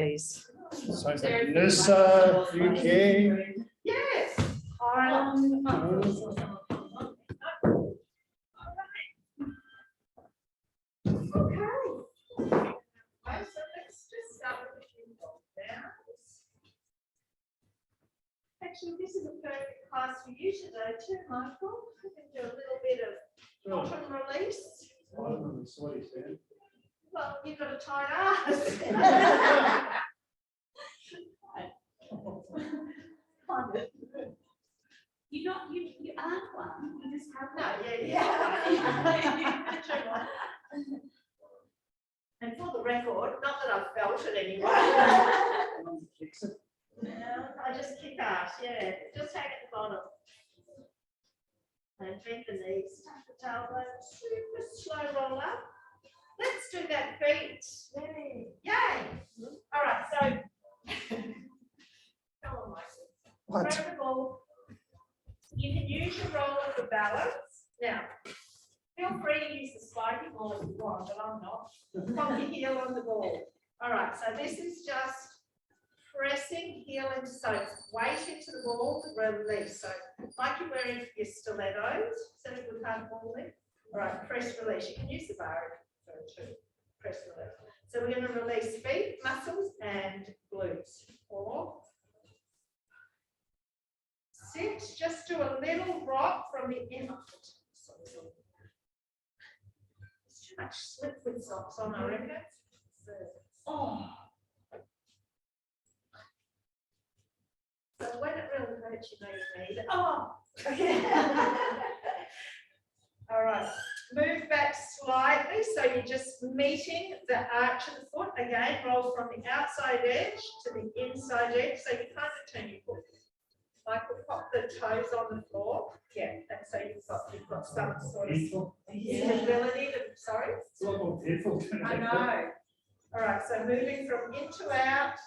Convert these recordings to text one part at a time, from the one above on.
Please. So Vanessa, UK. Yes. So let's just start with a few downs. Actually, this is a perfect class for you today too, Michael. We can do a little bit of bottom release. Well, you've got a tight ass. You aren't one, you just have No, yeah. And for the record, not that I've felt it anyway. I just kick ass, yeah. Just take it to the bottom. And bend the knees, tuck the tailbone, super slow roll up. Let's do that feet. Yay! All right, so come on, Michael. Grab the ball. You can use your roller for balance. Now, feel free to use the spiky ball if you want, but I'm not. Pop your heel on the ball. All right, so this is just pressing heel into, so weight into the ball to release. So like you're wearing your stilettos, so you can't ball in. All right, press release. You can use the bar too. Press release. So we're going to release feet, muscles, and glutes. 4. Sit. Just do a little rock from the inner. There's too much slip with socks on, I reckon. Oh. So when it really hurts, you know you need it. Oh. All right. Move back slightly, so you're just meeting the arch of the foot. Again, roll from the outside edge to the inside edge, so you kind of turn your foot. Like we'll pop the toes on the floor. Yeah, and so you've got some sort of stability. Sorry? It's a lot more painful. I know. All right, so moving from into out,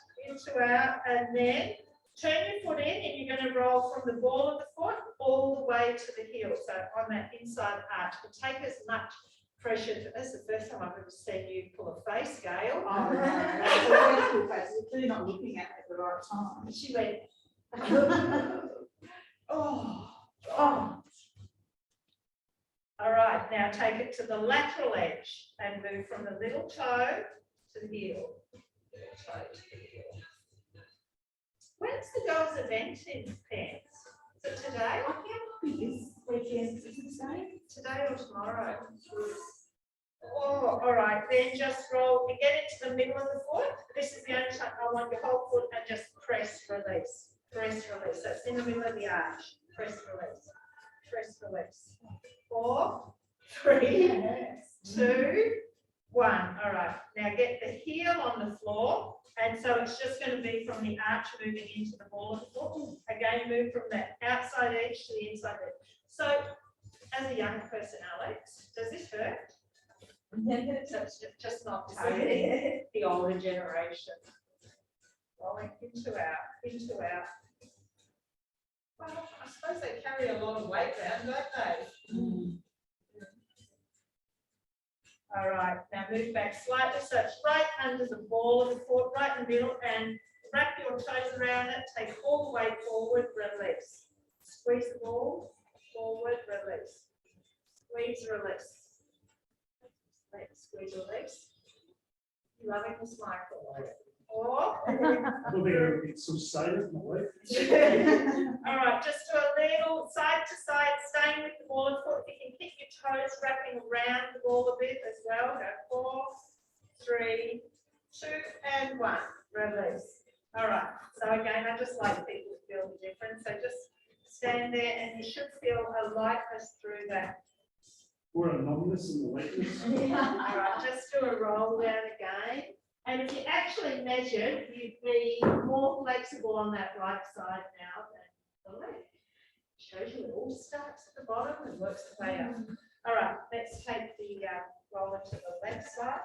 and then turn your foot in, and you're going to roll from the ball of the foot all the way to the heel. So on that inside arch, but take as much pressure. This is the first time I've ever seen you pull a face, Gail. Oh, no. We're clearly not looking at it at the right time. She went, oh. All right, now take it to the lateral edge and move from the little toe to the heel. Little toe to the heel. When's the girls' event in pants? Is it today? I can't be this weekend, is it today? Today or tomorrow? Oh, all right, then just roll. You get into the middle of the foot. This is the only time I want your whole foot and just press, release. Press, release. That's in the middle of the arch. Press, release. Press, release. 4, 3, 2, 1. All right. Now get the heel on the floor. And so it's just going to be from the arch moving into the ball of the foot. Again, move from that outside edge to the inside edge. So as a young person, Alex, does this hurt? So it's just not totally the older generation. Rolling into out. Well, I suppose they carry a lot of weight around, don't they? All right, now move back slightly, so it's right under the ball of the foot, right in the middle, and wrap your toes around it, take all the way forward, release. Squeeze the ball, forward, release. Squeeze, release. Squeeze, release. Loving this, Michael. Or I don't think it's so silent in my life. all right, just do a little side to side, staying with the ball of foot. You can keep your toes wrapping around the ball a bit as well. Go 4, 3, 2, and 1. Release. All right. So again, I just like people to feel the difference. So just stand there, and you should feel a lightness through that. Or a numbness in the lightness. All right, just do a roll down again. And if you actually measured, you'd be more flexible on that right side now than the left. Shows you it all starts at the bottom and works the way up. All right, let's take the roller to the left side.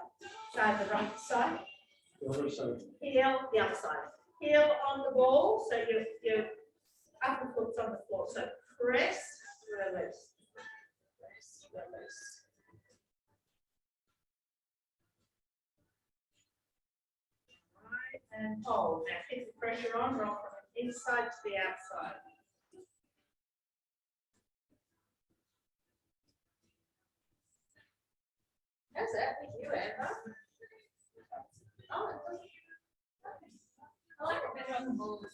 So the right side. The other side. Heel, the other side. Heel on the ball, so your upper foot's on the floor. So press, release. Press, release. and hold. Now keep the pressure on, roll from the inside to the outside. How's that with you, Amber? Oh, I like it better on the balls.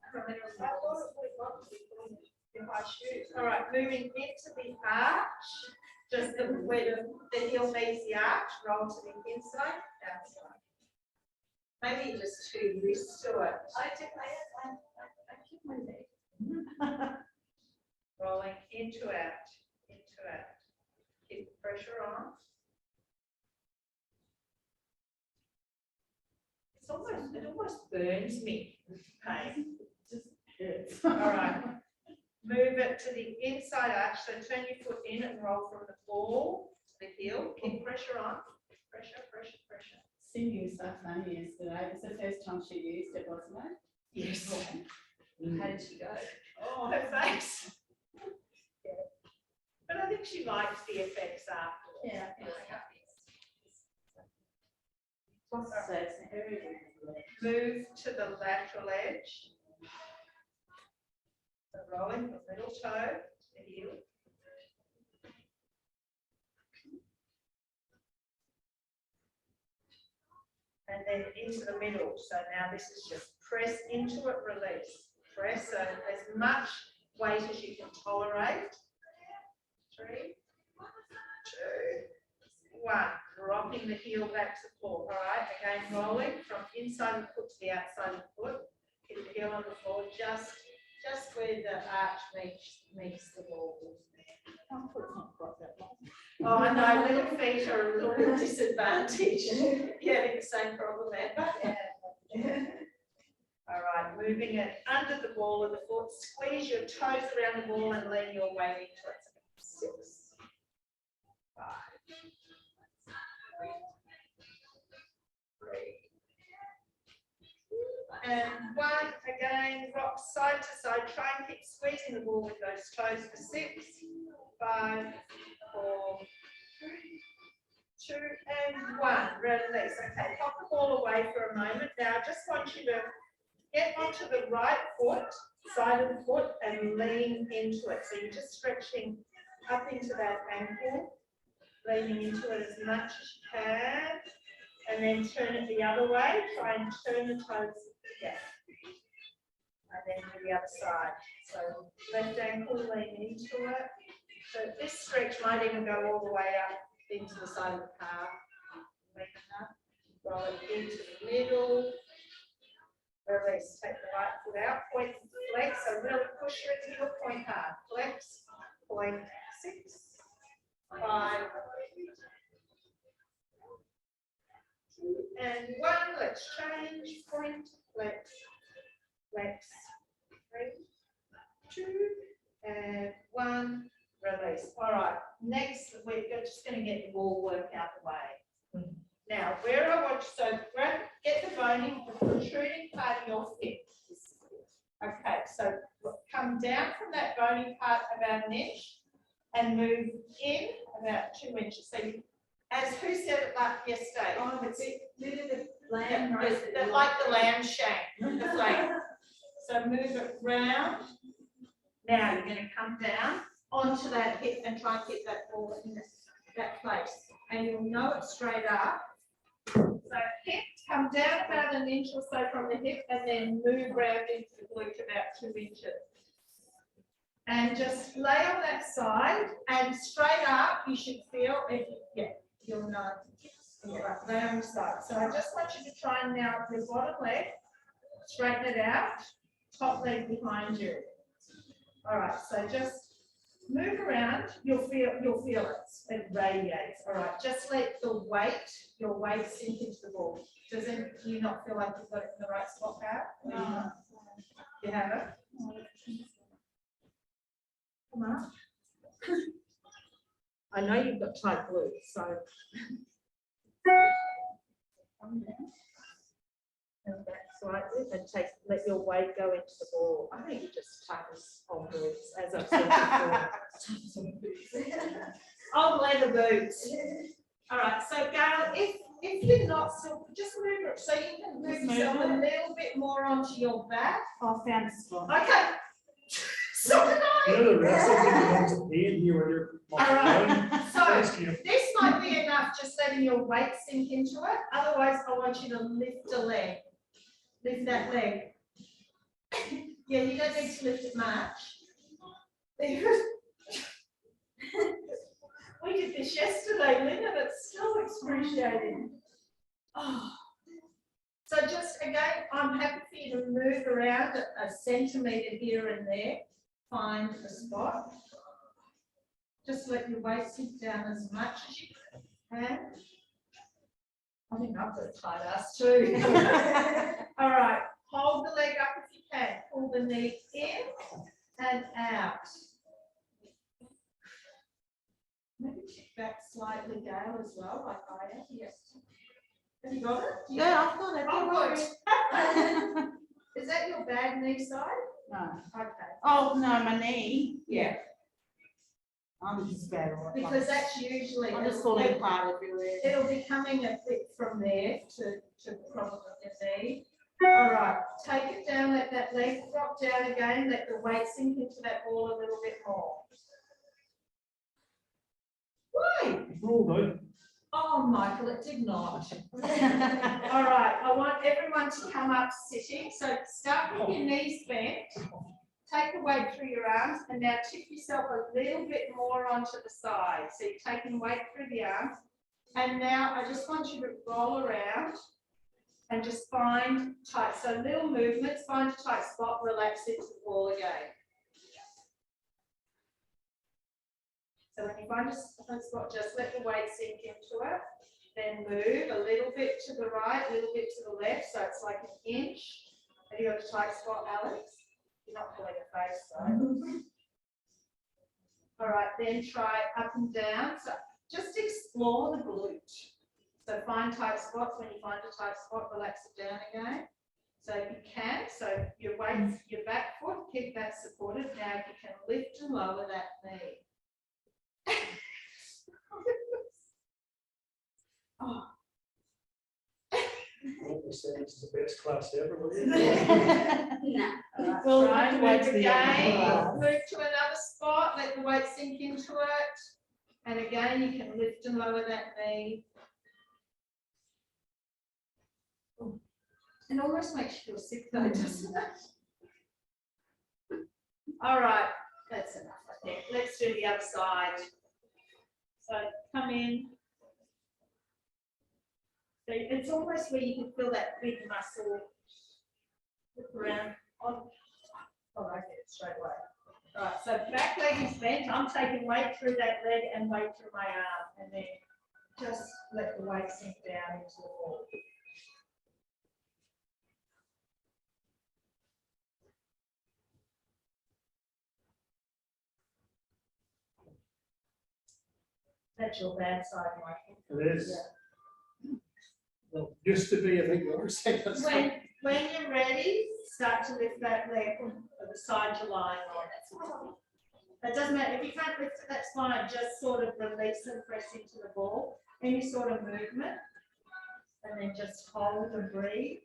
I like it better on the I balls. thought it was in my shoes. All right, moving into the arch, just where the heel meets the arch, roll to the inside, outside. Maybe you're just too used to it. I keep my leg. Rolling into out, into out. Keep the pressure on. It almost burns me with pain. Hits. All right. Move it to the inside arch. So turn your foot in and roll from the ball to the heel. Keep pressure on. Pressure, pressure, pressure. Sue used that funny yesterday. It's the first time she used it, wasn't it? Yes. How did she go? Oh, her face. Yeah. But I think she likes the effects afterwards. Yeah. Move to the lateral edge. So rolling from middle toe to the heel. And then into the middle. So now this is just press into it, release. Press, so as much weight as you can tolerate. 3, 2, 1. Dropping the heel back to the floor. All right, again, rolling from inside of the foot to the outside of the foot. Keep the heel on the floor, just where the arch meets the wall. My foot's not quite that long. Oh, I know, little feet are a little bit disadvantaged. Yeah, the same problem there. Yeah. All right, moving it under the ball of the foot. Squeeze your toes around the ball and lean your weight into it. 6, 5, 3, and 1. Again, rock side to side. Try and keep squeezing the ball with those toes for 6, 5, 4, 3, 2, and 1. Release. Okay, pop the ball away for a moment. Now, I just want you to get onto the right foot, side of the foot, and lean into it. So you're just stretching up into that ankle, leaning into it as much as you can, and then turn it the other way. Try and turn the toes together. And then to the other side. So left ankle, lean into it. So this stretch might even go all the way up into the side of the calf. Lean up, roll it into the middle. Release, take the right foot out, point and flex. So really push your heel, point hard. Flex, point. 6, 5, 2, and 1. Let's change. Point, flex, flex. 3, 2, and 1. Release. All right. Next, we're just going to get the ball work out the way. Now, where I want you, so get the bony, the protruding part of your hip. Okay, so come down from that bony part about an inch and move in about 2 inches. So, as who said it like yesterday? Oh, the bit of the Yeah, lamb roast. like the lamb shank, the flank. So move it round. Now you're going to come down onto that hip and try and get that ball in that place. And you'll know it straight up. So hip, come down about an inch or so from the hip and then move round into the glute about 2 inches. And just lay on that side and straight up, you should feel it. Yeah, you'll know. Yeah, right, lay on the side. So I just want you to try and now your bottom leg, straighten it out, top leg behind you. All right, so just move around, you'll feel it radiates. All right, just let your weight sink into the ball. Do you not feel like you've got it in the right spot now? No. You have it? Come on. I know you've got tight glutes, so. Come down. And back slightly and let your weight go into the ball. I think you just touch on boots, as I've said before. Old leather boots. All right, so Gail, if you're not, so just move it, so you can move Just move yourself a it. little bit more onto your back. I found a spot. Okay. So can I. You know, the rest of them want to pay in here when you're. Alright, so Thank you. this might be enough, just letting your weight sink into it. Otherwise, I want you to lift a leg. Lift that leg. Yeah, you don't need to lift it much. We did this yesterday, Lynn, and it's still excruciating. Oh. So just again, I'm happy for you to move around a centimetre here and there. Find a spot. Just let your weight sink down as much as you can. I think I've got a tight ass too. All right, hold the leg up if you can. Pull the knee in and out. Maybe kick back slightly down as well, like I am. Yes. Have you got it? Yeah, I've got it. Oh, Don't worry. Is that your bad knee side? No. Okay. Oh, no, my knee. Yeah, I'm just bad all the time. because that's usually. I'm just falling apart everywhere. It'll be coming a bit from there to probably the knee. All right, take it down, let that leg drop down again, let the weight sink into that ball a little bit more. Why? Rolled out. Oh, Michael, it did not. All right, I want everyone to come up sitting. So start with your knees bent. Take the weight through your arms and now tip yourself a little bit more onto the side. So you're taking weight through the arms. And now I just want you to roll around and just find tight. So little movements, find a tight spot, relax into the ball again. So when you find a spot, just let the weight sink into it. Then move a little bit to the right, a little bit to the left. So it's like an inch. Have you got a tight spot, Alex? You're not pulling a face though. All right, then try up and down. So just explore the glute. So find tight spots. When you find a tight spot, relax it down again. So if you can, so your weight, your back foot, keep that supported. Now if you can lift and lower that knee. Oh. What was saying, this is the best class ever, wasn't it? No. Well, Right, the weight's move the again, other. move to another spot, let the weight sink into it. And again, you can lift and lower that knee. It almost makes you feel sick though, doesn't it? All right, that's enough, I think. Let's do the other side. So come in. So it's almost where you can feel that big muscle. Look around on. Oh, I get it straight away. All right, so back leg is bent. I'm taking weight through that leg and weight through my arm, and then just let the weight sink down into the ball. That's your bad side, Michael. It is. Well, used to be, I think, the other side. That's When you're ready, start to lift that leg from the side you're lying on. That doesn't matter, if you can't lift it, that's fine, just sort of release and press into the ball, any sort of movement, and then just hold and breathe.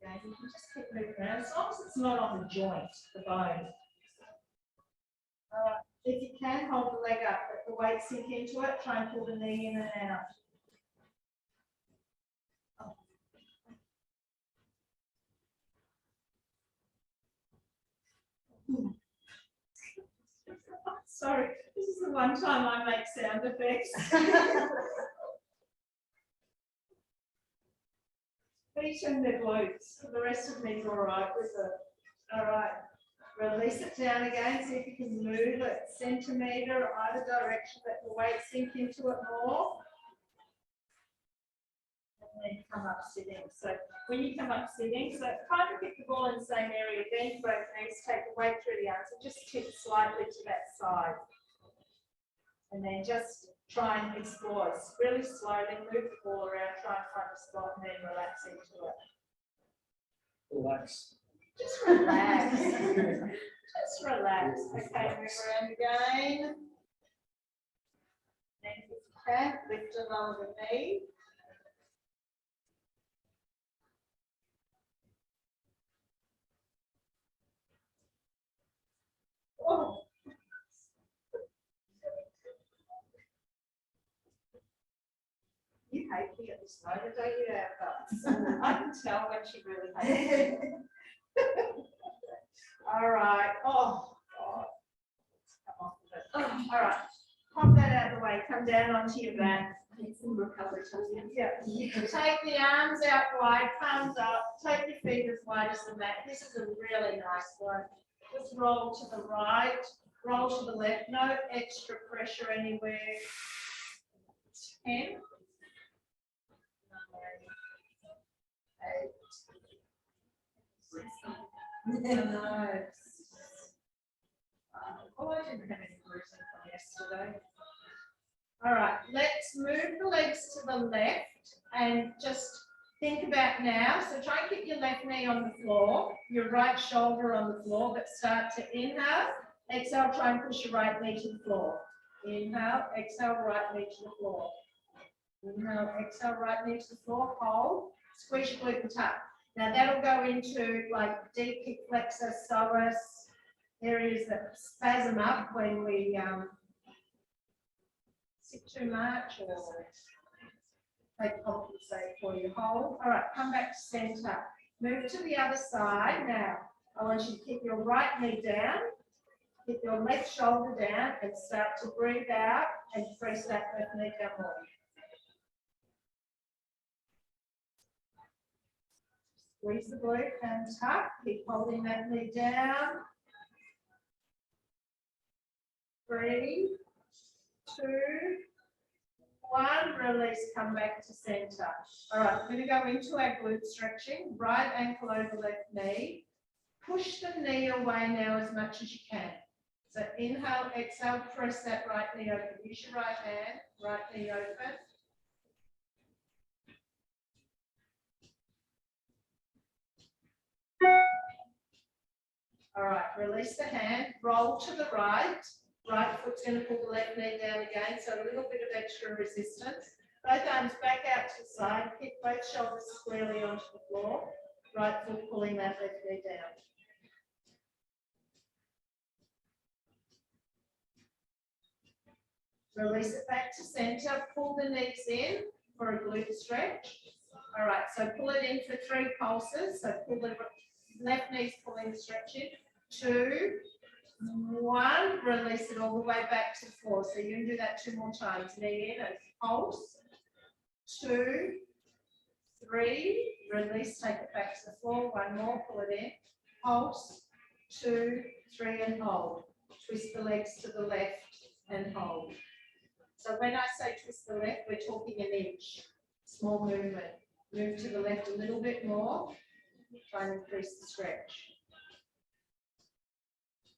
Again, you can just keep moving around, as long as it's not on the joint, the bone. If you can, hold the leg up, let the weight sink into it, try and pull the knee in and out. Sorry, this is the one time I make sound effects. Feet and the glutes, the rest of me's all right with it. All right, release it down again, see if you can move it centimetre either direction, let the weight sink into it more. And then come up sitting. So when you come up sitting, so kind of get the ball in the same area, bend both knees, take the weight through the arms, and just tip slightly to that side. And then just try and explore it. Really slowly move the ball around, try and find a spot, and then relax into it. Relax. Just relax. Just relax. Okay, move around again. hand, lift along the knee. Oh. You hate me at this moment, don't you, Amber? I can tell when she really hates me. All right. Oh, God. Come off of it. Oh, all right. Pop that out of the way. Come down onto your back. Some recovery time. Yeah. Take the arms out wide, palms up. Take your feet as wide as the mat. This is a really nice one. Just roll to the right, roll to the left. No extra pressure anywhere. 10. 9, 8. No. Oh, I didn't have any bruising from yesterday. All right, let's move the legs to the left and just think about now. So try and keep your left knee on the floor, your right shoulder on the floor, but start to inhale. Exhale, try and push your right knee to the floor. Inhale, exhale, right knee to the floor. Inhale, exhale, right knee to the floor, hold, squeeze your glute and tuck. Now that'll go into like deep hip flexor, psoas, areas that spasm up when we sit too much or they compensate for you. Hold. All right, come back to center. Move to the other side. Now, I want you to keep your right knee down, keep your left shoulder down, and start to breathe out and press that left knee down more. Squeeze the glute and tuck. Keep holding that knee down. 3, 2, 1. Release. Come back to center. All right, we're going to go into our glute stretching. Right ankle over left knee. Push the knee away now as much as you can. So inhale, exhale, press that right knee open. Use your right hand, right knee open. All right, release the hand, roll to the right. Right foot's going to pull the left knee down again, so a little bit of extra resistance. Both arms back out to the side, kick both shoulders squarely onto the floor. Right foot pulling that left knee down. Release it back to center, pull the knees in for a glute stretch. All right, so pull it in for 3 pulses. So pull the left knees pulling the stretch in. 2, 1, release it all the way back to the floor. So you can do that 2 more times. Knee in and pulse. 2, 3, release, take it back to the floor. 1 more, pull it in. Pulse. 2, 3, and hold. Twist the legs to the left and hold. So when I say twist the left, we're talking an inch. Small movement. Move to the left a little bit more. Try and increase the stretch.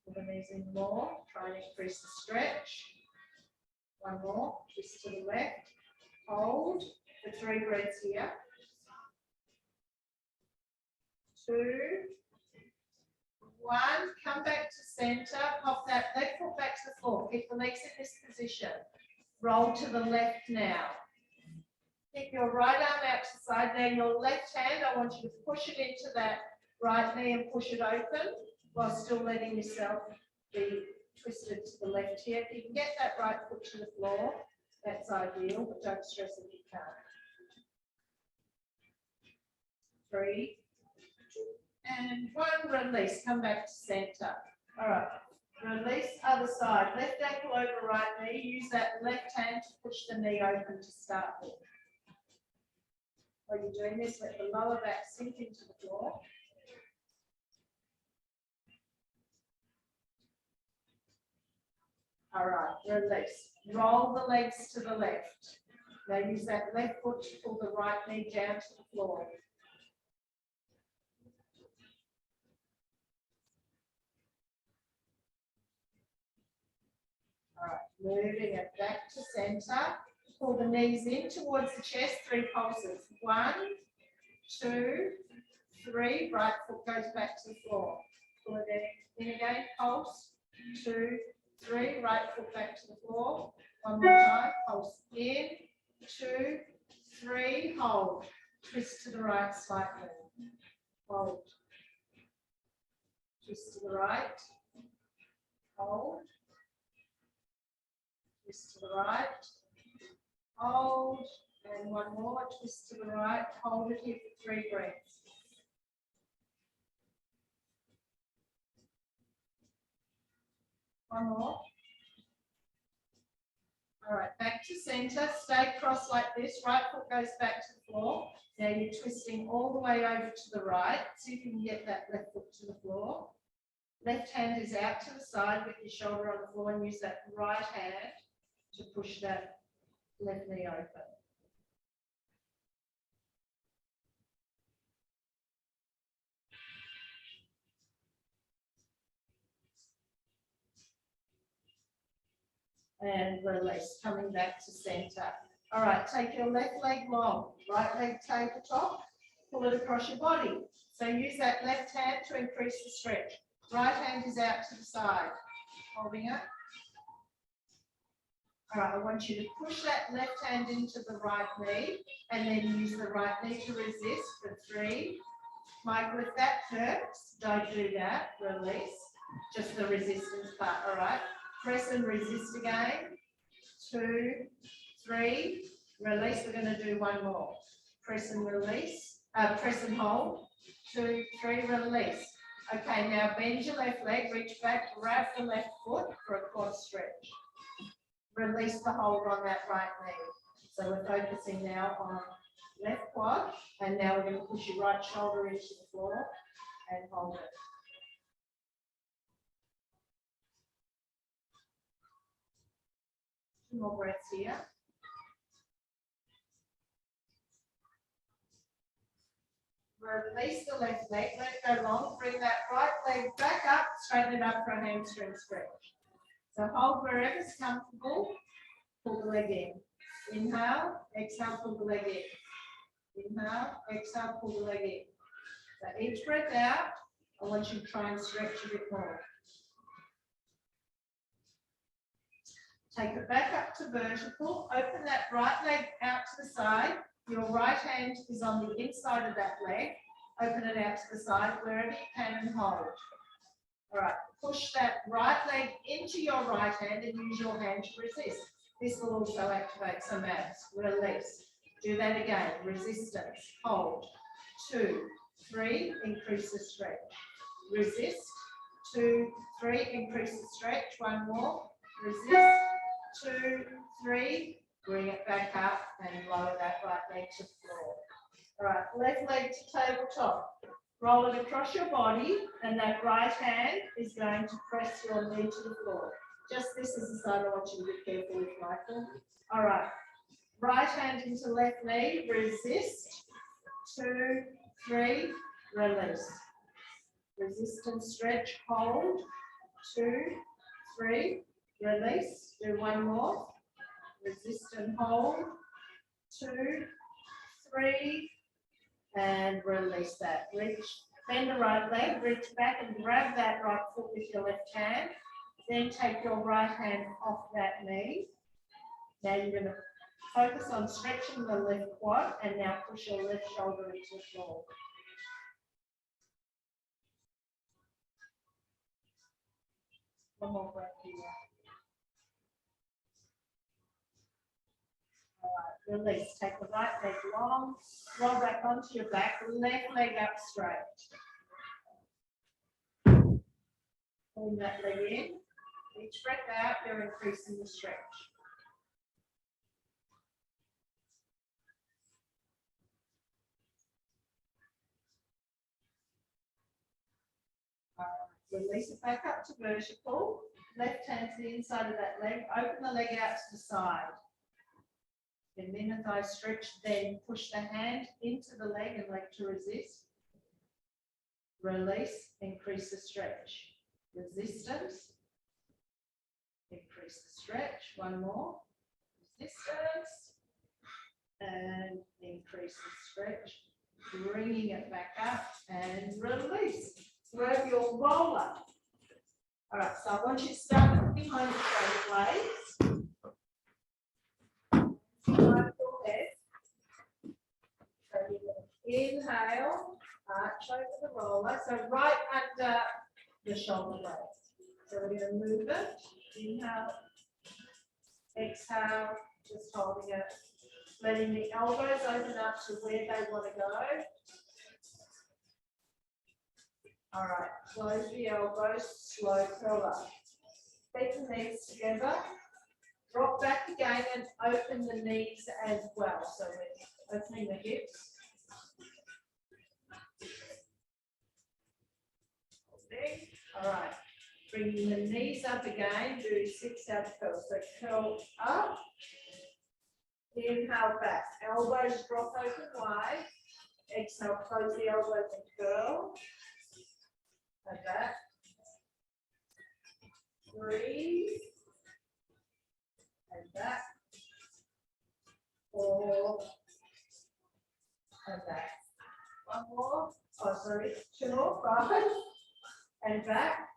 Pull the knees in more, try and increase the stretch. 1 more, twist to the left, hold for 3 breaths here. 2, 1, come back to center, pop that left foot back to the floor, keep the legs in this position. Roll to the left now. Keep your right arm out to the side. Now your left hand, I want you to push it into that right knee and push it open, while still letting yourself be twisted to the left here. If you can get that right foot to the floor, that's ideal, but don't stress if you can't. 3, 2, and 1, release. Come back to center. All right, release, other side. Left ankle over right knee. Use that left hand to push the knee open to start with. While you're doing this, let the lower back sink into the floor. All right, release. Roll the legs to the left. Now use that left foot to pull the right knee down to the floor. All right, moving it back to center. Pull the knees in towards the chest, 3 pulses. 1, 2, 3. Right foot goes back to the floor. Pull it in again, pulse. 2, 3, right foot back to the floor. One more time, pulse in, 2, 3, hold. Twist to the right slightly. Hold. Twist to the right. Hold. Twist to the right. Hold. And one more, twist to the right. Hold it here for 3 breaths. One more. All right, back to center. Stay cross like this. Right foot goes back to the floor. Now you're twisting all the way over to the right. See if you can get that left foot to the floor. Left hand is out to the side with your shoulder on the floor, and use that right hand to push that left knee open. And release, coming back to center. All right, take your left leg long, right leg tabletop, pull it across your body. So use that left hand to increase the stretch. Right hand is out to the side, holding it. All right, I want you to push that left hand into the right knee and then use the right knee to resist for 3. Michael, if that hurts, don't do that, release, just the resistance part, all right? Press and resist again, 2, 3, release, we're gonna do one more. Press and release, press and hold, 2, 3, release. Okay, now bend your left leg, reach back, grab the left foot for a quad stretch. Release the hold on that right knee. So we're focusing now on left quad, and now we're going to push your right shoulder into the floor and hold it. Two more breaths here. Release the left leg, let it go long, bring that right leg back up, straighten it up for a hamstring stretch. So hold wherever's comfortable, pull the leg in. Inhale, exhale, pull the leg in. Inhale, exhale, pull the leg in. So each breath out, I want you to try and stretch a bit more. Take it back up to vertical, open that right leg out to the side. Your right hand is on the inside of that leg. Open it out to the side wherever you can and hold. All right, push that right leg into your right hand and use your hand to resist. This will also activate some abs. Release. Do that again. Resistance. Hold. 2, 3, increase the stretch. Resist. 2, 3, increase the stretch. One more. Resist. 2, 3, bring it back up and lower that right leg to the floor. All right, left leg to tabletop. Roll it across your body, and that right hand is going to press your knee to the floor. Just this is the side I want you to be careful with, Michael. All right, right hand into left knee, resist. 2, 3, release. Resistance stretch, hold. 2, 3, release. Do one more. Resist and hold. 2, 3, and release that. Reach, bend the right leg, reach back and grab that right foot with your left hand. Then take your right hand off that knee. Now you're going to focus on stretching the left quad and now push your left shoulder into the floor. One more breath here. All right, release. Take the right leg long, roll back onto your back, left leg up straight. Pull that leg in. Each breath out, you're increasing the stretch. Release it back up to vertical. Left hand to the inside of that leg. Open the leg out to the side. And then as I stretch, then push the hand into the leg and leg to resist. Release, increase the stretch. Resistance. Increase the stretch. One more. Resistance. And increase the stretch. Bringing it back up and release. Grab your roller. All right, so I want you to start from behind the shoulder blades. Behind your head. So you're going to inhale, arch over the roller, so right under the shoulder blades. So we're going to move it. Inhale, exhale, just holding it, letting the elbows open up to where they want to go. All right, close the elbows, slow curl up. Keep the knees together. Drop back again and open the knees as well. So we're opening the hips. Okay. All right, bringing the knees up again, do 6 out curls. So curl up, inhale back, elbows drop open wide. Exhale, close the elbows and curl. Like that. Breathe. And back. 4. And back. 1 more. Oh, sorry. 2 more. 5. And back.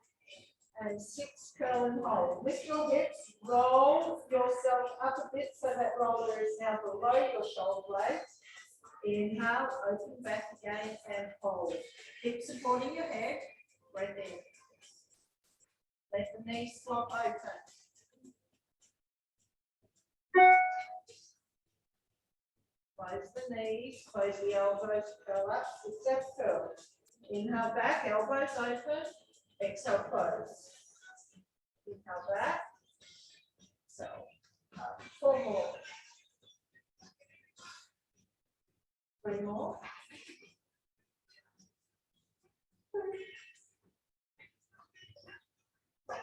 And 6, curl and hold. Lift your hips. Roll yourself up a bit so that roller is now below your shoulder blades. Inhale, open back again and hold. Keep supporting your head. Right there. Let the knees flop open. Close the knees, close the elbows, curl up, 6 curl. Inhale back, elbows open, exhale close. Inhale back. So, 4 more. 3 more.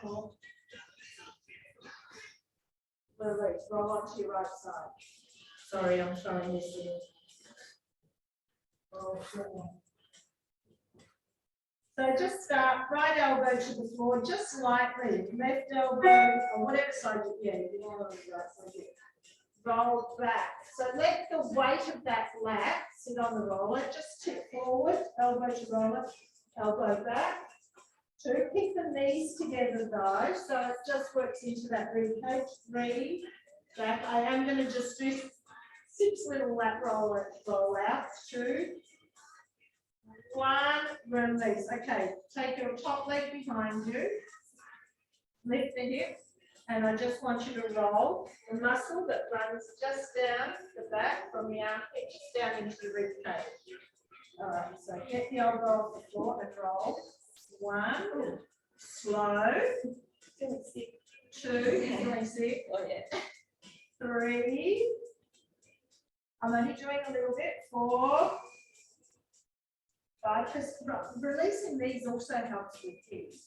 4 more. Release, roll onto your right side. Sorry, I'm showing this here. So just start right elbow to the floor, just slightly. Left elbow, or whatever side you want on the right side. Roll back. So let the weight of that lat sit on the roller. Just tip forward, elbow to roller, elbow back. 2, keep the knees together though, so it just works into that rib cage. 3, back. I am going to just do 6 little lat roll out. 2, 1, release. Okay, take your top leg behind you, lift the hip, and I just want you to roll the muscle that runs just down the back from the armpit, just down into the rib cage. All right, so get the elbow off the floor and roll. 1, slow. 2, feeling sick. 3. I'm only doing a little bit. 4. 5. Because releasing these also helps with hips.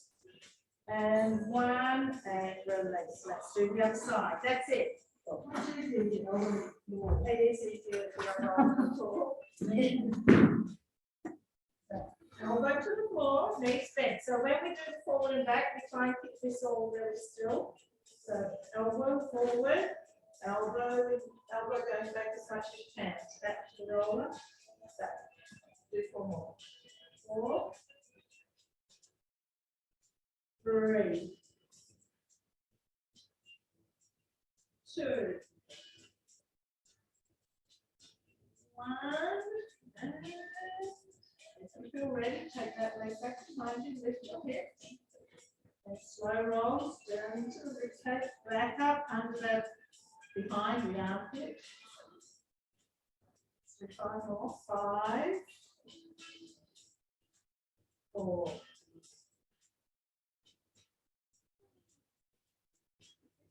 And 1, and release. Let's do the other side. That's it. It is easier if you're on the floor. Elbow to the floor, knees bent. So when we do forward and back, we try and keep this all really still. So elbow forward, elbow goes back as much as you can. Back to the roller. Back. Do 4 more. 4. 3. 2. 1. And if you're ready, take that leg back behind you, lift your hips. And slow rolls down into the rib cage, back up under the behind the armpit. So 5 more. 5. 4.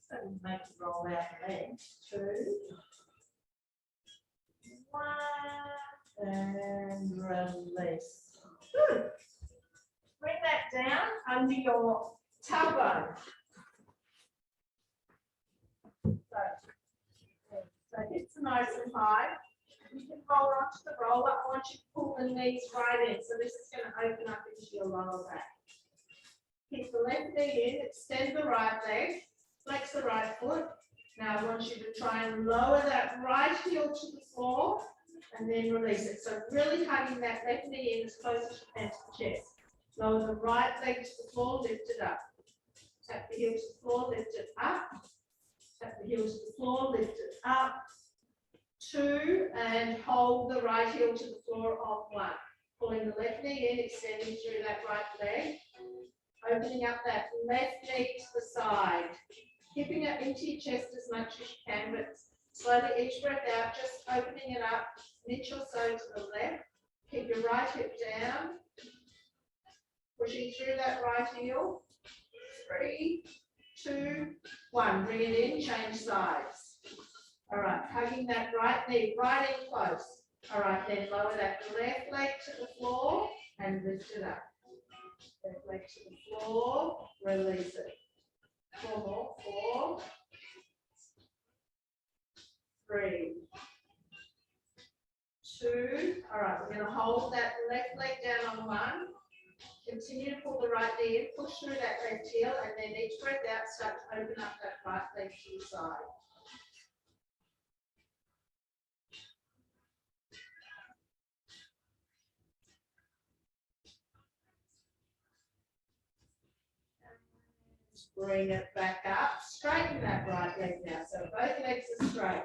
So we make it roll out the legs. 2. 1. And release. Good. Bring that down under your tailbone. So hips are nice and high. You can roll onto the roller. I want you to pull the knees right in. So this is going to open up into your lower back. Keep the left knee in, extend the right leg, flex the right foot. Now I want you to try and lower that right heel to the floor and then release it. So really hugging that left knee in as close as you can to the chest. Lower the right leg to the floor, lift it up. Tap the heel to the floor, lift it up. Tap the heel to the floor, lift it up. 2, and hold the right heel to the floor on 1. Pulling the left knee in, extending through that right leg. Opening up that left knee to the side. Keeping it into your chest as much as you can, but slowly each breath out, just opening it up, an inch or so to the left. Keep your right hip down. Pushing through that right heel. 3, 2, 1. Bring it in, change sides. All right, hugging that right knee right in close. All right, then lower that left leg to the floor and lift it up. Left leg to the floor, release it. 4 more, 4, 3, 2. All right, we're going to hold that left leg down on 1. Continue to pull the right knee in, push through that left heel, and then each breath out, start to open up that right leg to the side. Bring it back up, straighten that right leg now. So both legs are straight.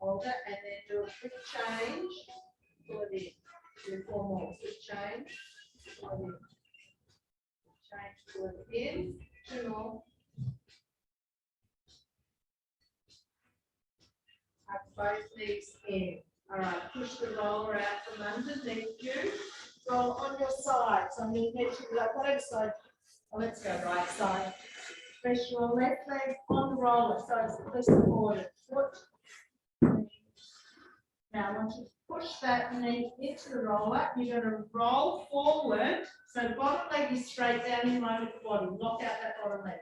Hold it and then do a quick change. Pull it in. Do 4 more. Quick change. Pull it in. Change, pull it in. 2 more. Tuck both knees in. All right, push the roller out from underneath you. Roll on your side. So I'm going to get you like whatever side. Oh, let's go right side. Press your left leg on the roller, so it's the supported foot. Now I want you to push that knee into the roller. You're going to roll forward, so the bottom leg is straight down in line with the body. Lock out that bottom leg.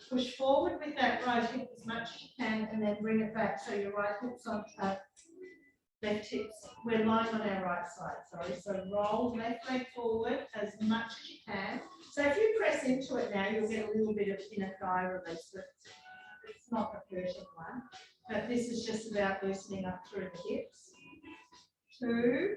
Push forward with that right hip as much as you can, and then bring it back so your right hip's on left hips. We're lying on our right side, sorry. So roll left leg forward as much as you can. So if you press into it now, you'll get a little bit of inner thigh release, but it's not the perfect one. But this is just about loosening up through the hips. 2,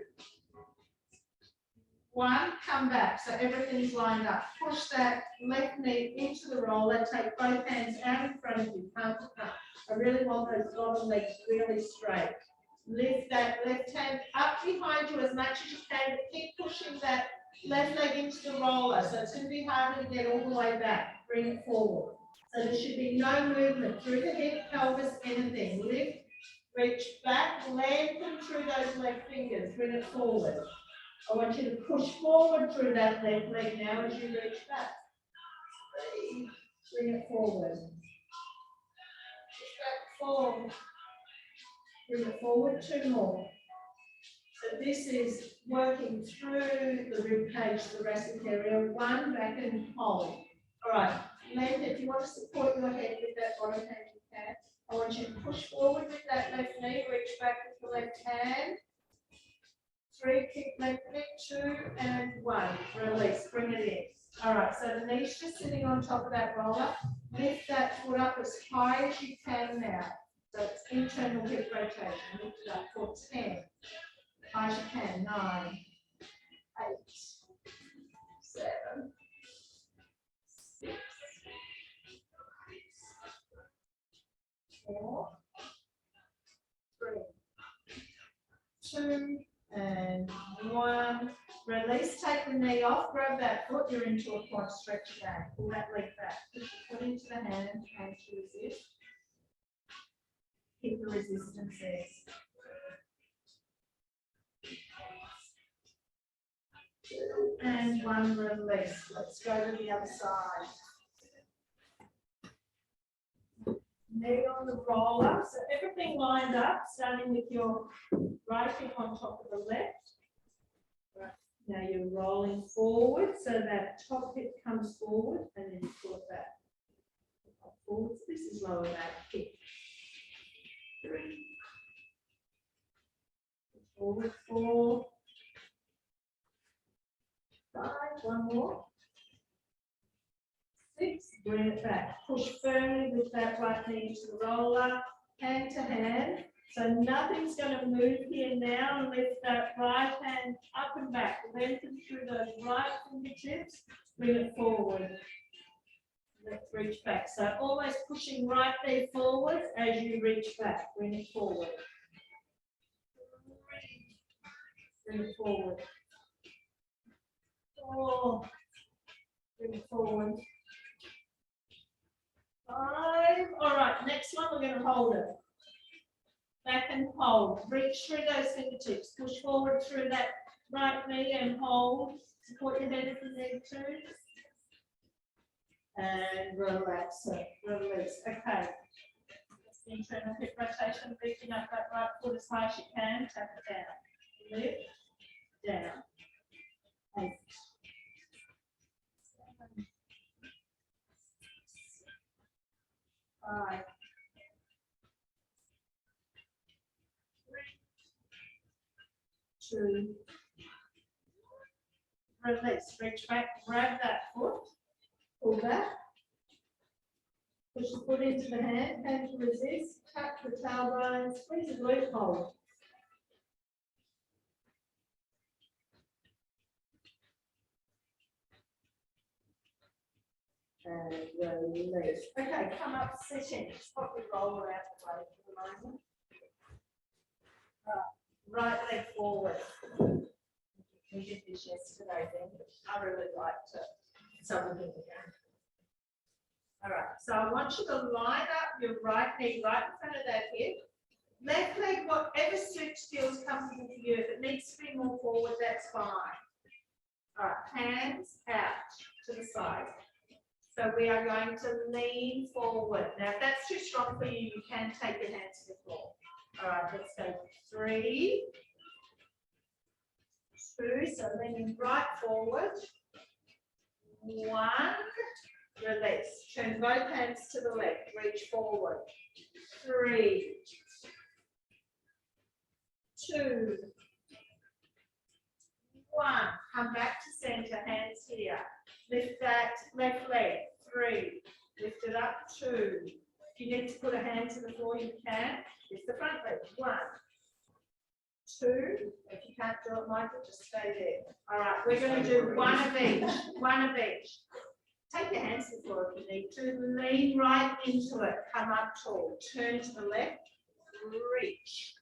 1, come back. So everything's lined up. Push that left knee into the roller. Take both hands out in front of you, palm to palm. I really want those bottom legs really straight. Lift that left hand up behind you as much as you can, but keep pushing that left leg into the roller. So it's going to be harder to get all the way back. Bring it forward. So there should be no movement through the hip, pelvis, anything. Lift, reach back, lengthen through those leg fingers. Bring it forward. I want you to push forward through that left leg now as you reach back. 3, bring it forward. Push back, 4. Bring it forward, 2 more. So this is working through the rib cage, the thoracic area. 1, back and hold. All right, length, if you want to support your head with that bottom hand, you can. I want you to push forward with that left knee, reach back with the left hand. 3, keep lengthening, 2 and 1. Release, bring it in. All right, so the knee's just sitting on top of that roller. Lift that foot up as high as you can now. So it's internal hip rotation. Lift it up for 10. High as you can. 9, 8, 7, 6, 4, 3, 2, and 1. Release, take the knee off, grab that foot, you're into a quad stretch again. Pull that leg back. Push the foot into the hand and to resist. Keep the resistance there. 2 and 1, release. Let's go to the other side. Knee on the roller. So everything lined up, starting with your right hip on top of the left. Right. Now you're rolling forward so that top hip comes forward and then you pull it back. Forward. This is lower back hip. 3. Forward 4. 5. 1 more. 6. Bring it back. Push firmly with that right knee to the roller, hand to hand. So nothing's going to move here now. And lift that right hand up and back. Lengthen through those right fingertips. Bring it forward. Let's reach back. So almost pushing right knee forward as you reach back. Bring it forward. Bring it forward. 4. Bring it forward. 5. All right, next one, we're going to hold it. Back and hold. Reach through those fingertips. Push forward through that right knee and hold. Support your head if you need to. And relax it. Release. Okay. Internal hip rotation. Reaching up that right foot as high as you can. Tap it down. Lift. Down. 8. 7. 5. 3. 2. Release. Reach back. Grab that foot. Pull back. Push the foot into the hand. Hand to resist. Tap the tailbone. Squeeze the glute. Hold. And release. Okay, come up, sitting. Stop the roller out the way for the moment. Right leg forward. We did this yesterday, then. I really liked it. So we'll do it again. All right, so I want you to line up your right knee right in front of that hip. Left leg, whatever suits feels comfortable for you. If it needs to be more forward, that's fine. All right, hands out to the side. So we are going to lean forward. Now, if that's too strong for you, you can take your hands to the floor. All right, let's go 3, 2, so leaning right forward. 1, release. Turn both hands to the left, reach forward. 3, 2, 1. Come back to center, hands here. Lift that left leg. 3. Lift it up. 2. If you need to put a hand to the floor, you can. Lift the front leg. 1, 2. If you can't do it, Michael, just stay there. All right, we're going to do one of each. One of each. Take your hands to the floor if you need to. Lean right into it. Come up tall. Turn to the left. Reach.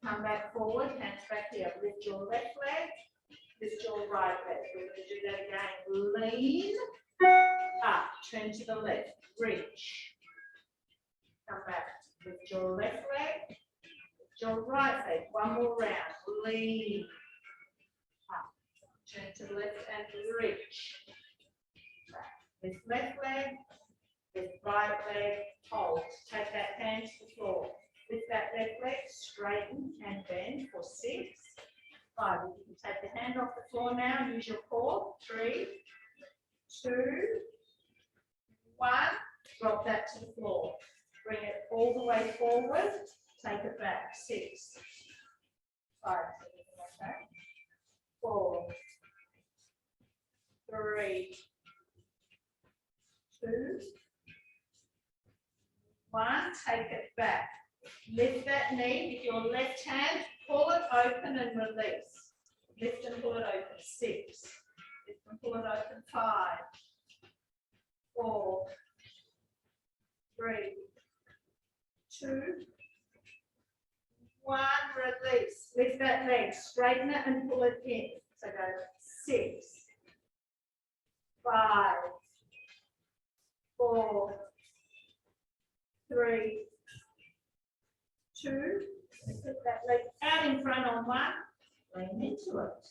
Come back forward. Hands back here. Lift your left leg. Lift your right leg. We're going to do that again. Lean up. Turn to the left. Reach. Come back. Lift your left leg. Lift your right leg. One more round. Lean up. Turn to the left and reach. Back. Lift left leg. Lift right leg. Hold. Take that hand to the floor. Lift that left leg. Straighten and bend for 6. 5. You can take the hand off the floor now and use your core. 3, 2, 1. Drop that to the floor. Bring it all the way forward. Take it back. 6, 5. Okay. 4, 3, 2, 1. Take it back. Lift that knee with your left hand. Pull it open and release. Lift and pull it open. 6. Lift and pull it open. 5, 4, 3, 2, 1. Release. Lift that leg. Straighten it and pull it in. So go 6, 5, 4, 3, 2. Put that leg out in front on 1. Lean into it.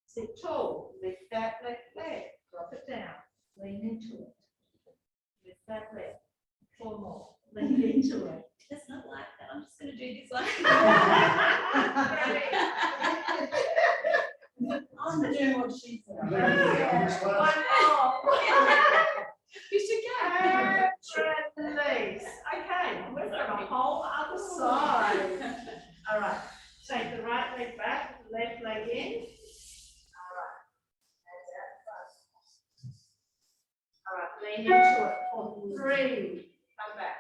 Sit tall. Lift that left leg. Drop it down. Lean into it. Lift that leg. 4 more. Lean into it. It's not like that. I'm just going to do this like. I'm doing what she said. I'm just glad. 1 more. You should go. And release. Okay, we've got a whole other side. All right, take the right leg back, left leg in. All right. All right, lean into it for 3. Come back.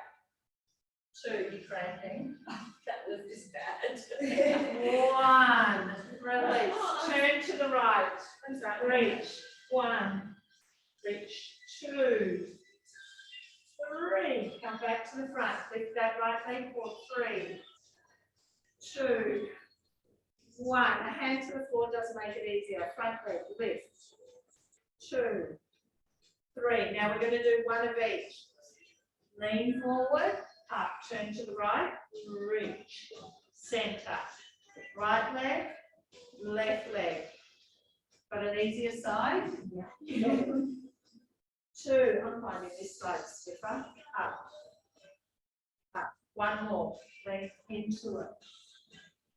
2, you cramping. That was just bad. 1. Release. Turn to the right. Reach. 1. Reach. leg for 3, 2, 1. A hand to the floor does make it easier. Front leg, lift. 2, 3. Now we're going to do one of each. Lean forward, up, turn to the right, reach, center. Right leg, left leg. Got an easier side? Yeah. 2, I'm finding this side stiffer. Up, up. One more. Lean into it.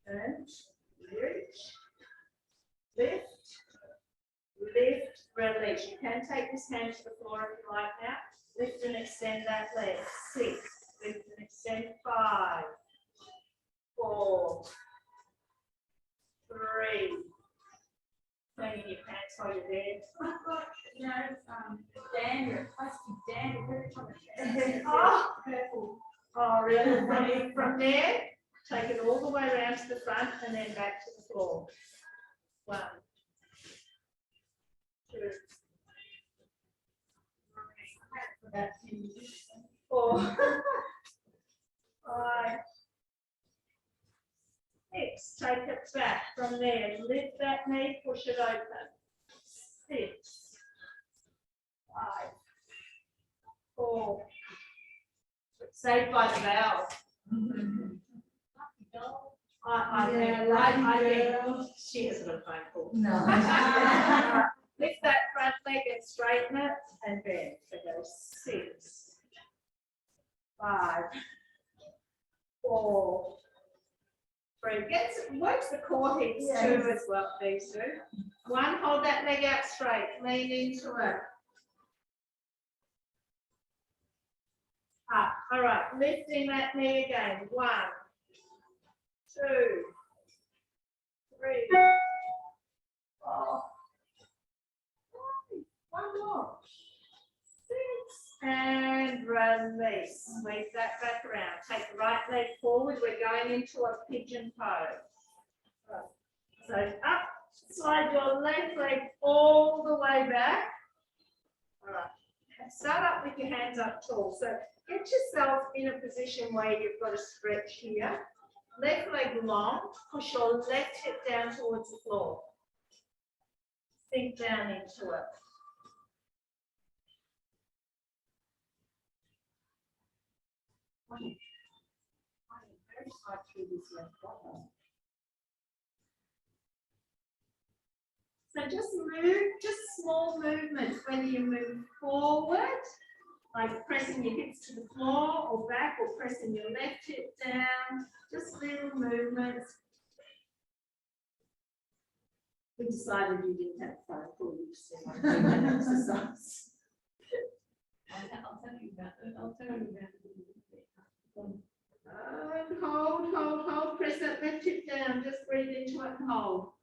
Turn, reach, lift, lift, release. You can take this hand to the floor if you like now. Lift and extend that leg. 6, lift and extend 5, 4, 3. Cleaning your pants while you're there. I've got, you know, dander, plastic dander, every time I Oh, purple. oh, really? From there, take it all the way around to the front and then back to the floor. 1, 2, 3, About 10 minutes. 4, 5, 6. Take it back from there. Lift that knee, push it open. 6, 5, 4. Saved by the bell. I think she hasn't a phone call. No. Lift that front leg and straighten it and bend. So go 6, 5, 4, 3. Works the core hips too as well, these two. 1, hold that leg out straight, lean into it. Up. All right, lifting that knee again. 1, 2, 3, 4, 5. One more. 6, and release. Sweep that back around. Take the right leg forward. We're going into a pigeon pose. So up, slide your left leg all the way back. All right. Start up with your hands up tall. So get yourself in a position where you've got a stretch here. Left leg long. Push your left hip down towards the floor. Sink down into it. So just move, just small movements, whether you move forward, like pressing your hips to the floor or back, or pressing your left hip down, just little movements. We decided you didn't have fun, for you to see my exercise. I'll tell you about it. I'll tell you about it. Hold, press that left hip down, just breathe into it and hold.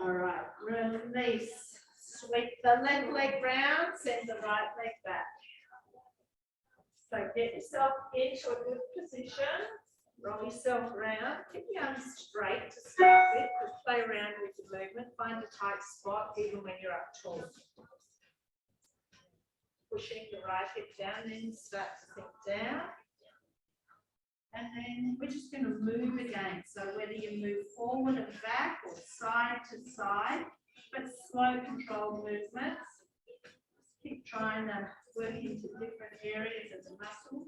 All right, release. Sweep the left leg round, send the right leg back. So get yourself into a good position, roll yourself around, keep your arms straight to start with, just play around with the movement, find a tight spot even when you're up tall. Pushing the right hip down, then start to sink down. And then we're just going to move again. So whether you move forward and back or side to side, but slow controlled movements. Keep trying to work into different areas of the muscle.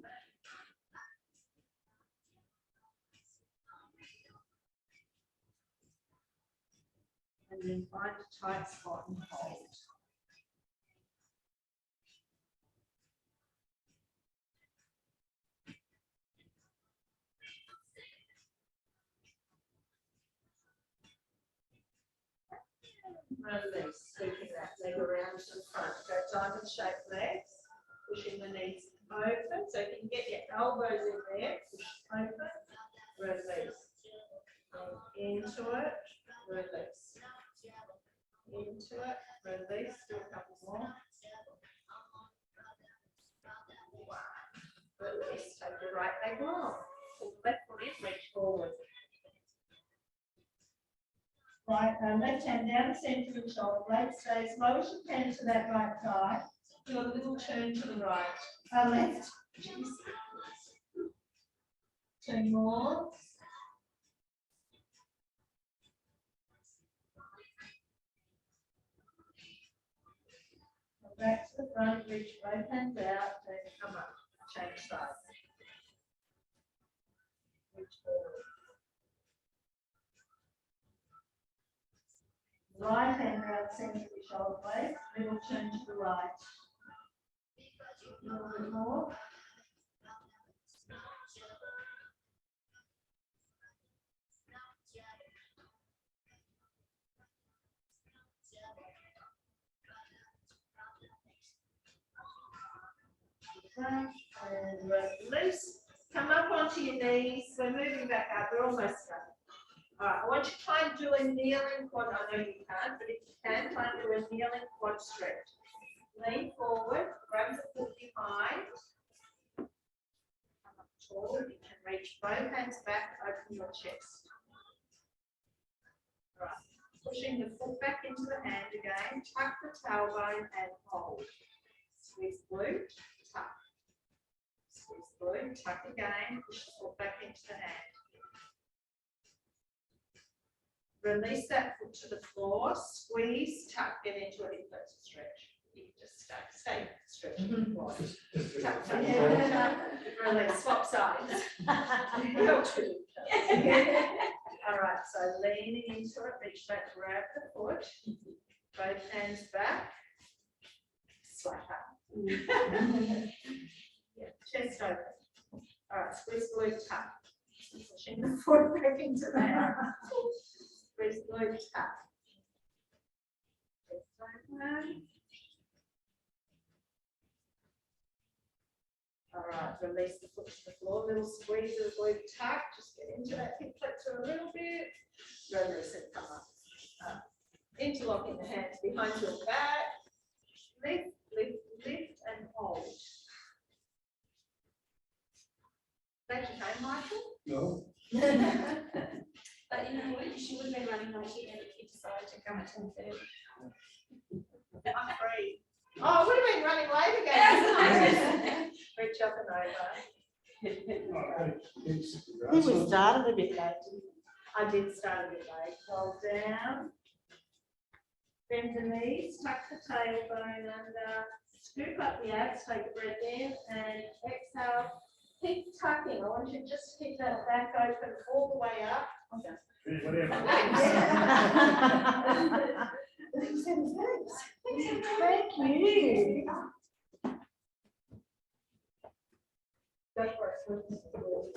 And then find a tight spot and hold. Release, sweeping that leg around to the front. Go diamond shaped legs, pushing the knees open. So if you can get your elbows in there, push open, release. Into it, release. Into it, release. Do a couple more. Release. Take your right leg long. Pull the left foot in, reach forward. Right, left hand down the centre of the shoulder blade, stay as low as you can to that right thigh. Do a little turn to the right. Left. Turn more. Go back to the front, reach both hands out, then come up, change sides. Reach forward. Right hand around centre of the shoulder blade, little turn to the right. A little bit more. And release. Come up onto your knees. We're moving back up. We're almost done. All right. I want you to try and do a kneeling quad. I know you can't, but if you can, try and do a kneeling quad stretch. Lean forward. Grab the foot behind. Come up tall. You can reach both hands back. Open your chest. All right. Pushing the foot back into the hand again. Tuck the tailbone and hold. Squeeze glute. Tuck. Squeeze glute, tuck again, push the foot back into the hand. Release that foot to the floor, squeeze, tuck, get into a hip flexor stretch. You can just stay stretching the floor. Tuck, tuck, tuck, release, swap sides. Real two. All right, so leaning into it, reach back, grab the foot, both hands back, slap up. Yeah, chest open. All right, squeeze glute tuck. Pushing the foot back into the hand. Squeeze glute tuck. Chest open. All right, release the foot to the floor. Little squeeze of the glute tuck. Just get into that hip flexor a little bit. Release it, come up. Interlocking the hands behind your back. Lift, lift, lift, and hold. Thank you, okay, Michael? No, But you know what, she would have been running late again if you decided to come at 10:30. I'm free. Oh, I would have been running late again. Reach up and over. I think we started a bit late. I did start a bit late. Hold down. Bend the knees, tuck the tailbone under, scoop up the abs, take a breath in and exhale. Keep tucking. I want you to just keep that back open all the way up. Thank you. Go for it.